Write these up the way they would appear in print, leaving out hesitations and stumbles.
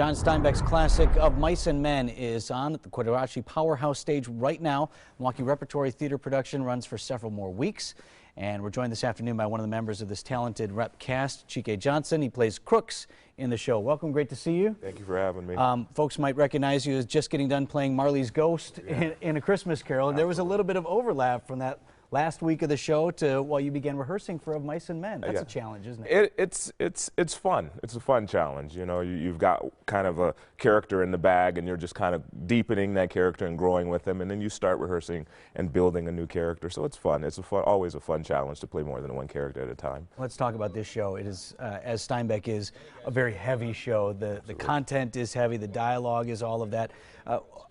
John Steinbeck's classic of Mice and Men is on at the Quadracci Powerhouse stage right now. Milwaukee Repertory Theater production runs for several more weeks. And we're joined this afternoon by one of the members of this talented rep cast, Chike Johnson. He plays Crooks in the show. Welcome, great to see you. Thank you for having me. Folks might recognize you as just getting done playing Marley's Ghost in A Christmas Carol. And there was a little bit of overlap from that last week of the show to while you began rehearsing for Of Mice and Men. That's a challenge, isn't it? It's fun. It's a fun challenge. You know, you've got kind of a character in the bag, and you're just kind of deepening that character and growing with them, and then you start rehearsing and building a new character. So it's fun. It's always a fun challenge to play more than one character at a time. Let's talk about this show. It is, as Steinbeck is, a very heavy show. The content is heavy. The dialogue is all of that.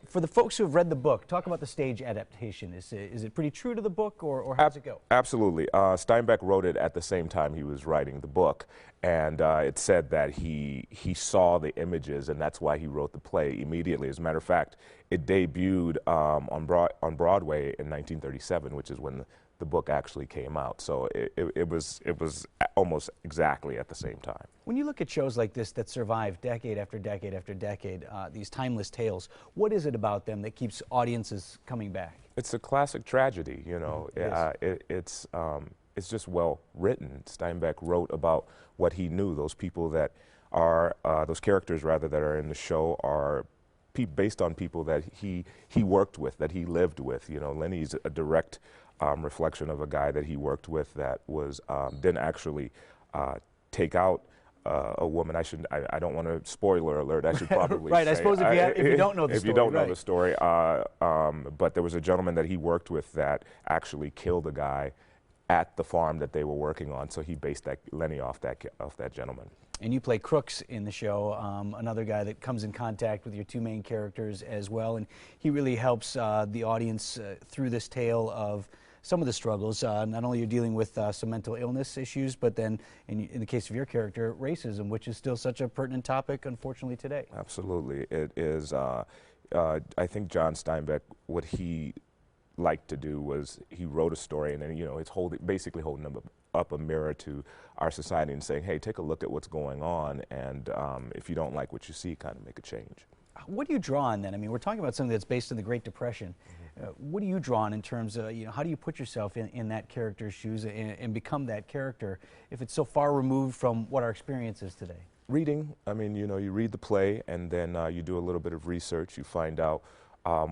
For the folks who have read the book, talk about the stage adaptation. Is it pretty true to the book, or how does it go? Absolutely. Steinbeck wrote it at the same time he was writing the book, and it said that he saw the images, and that's why he wrote the play immediately. As a matter of fact, it debuted on Broadway in 1937, which is when the book actually came out. So it was almost exactly at the same time. When you look at shows like this that survive decade after decade after decade, these timeless tales, what is it about them that keeps audiences coming back? It's a classic tragedy, you know. It's just well written. Steinbeck wrote about what he knew. Those people that are, those characters rather, that are in the show are based on people that he worked with, that he lived with. You know, Lenny's a direct reflection of a guy that he worked with that was didn't actually take out a woman. I don't want to spoiler alert. I should probably right. Say, I suppose if you don't know the story. If you don't know the story, but there was a gentleman that he worked with that actually killed a guy at the farm that they were working on. So he based Lenny off that gentleman. And you play Crooks in the show, another guy that comes in contact with your two main characters as well, and he really helps the audience through this tale of some of the struggles. Not only you're dealing with some mental illness issues, but then in the case of your character, racism, which is still such a pertinent topic, unfortunately, today. Absolutely. It is. I think John Steinbeck, what he liked to do was he wrote a story, and then, you know, it's basically holding up a mirror to our society and saying, hey, take a look at what's going on, and if you don't like what you see, kind of make a change. What do you draw on then? I mean, we're talking about something that's based in the Great Depression. What do you draw on in terms of, you know, how do you put yourself in that character's shoes and become that character if it's so far removed from what our experience is today? Reading. I mean, you know, you read the play, and then you do a little bit of research. You find out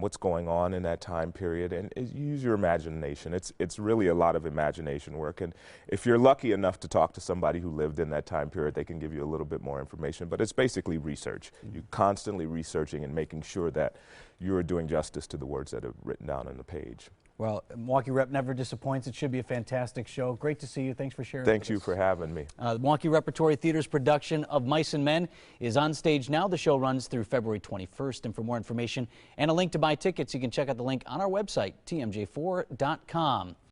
what's going on in that time period, and use your imagination. It's really a lot of imagination work, and if you're lucky enough to talk to somebody who lived in that time period, they can give you a little bit more information, but it's basically research. You're constantly researching and making sure that you're doing justice to the words that are written down on the page. Well, Milwaukee Rep never disappoints. It should be a fantastic show. Great to see you. Thanks for sharing. Thank you for having me. The Milwaukee Repertory Theater's production of Mice and Men is on stage now. The show runs through February 21st. And for more information and a link to buy tickets, you can check out the link on our website, TMJ4.com.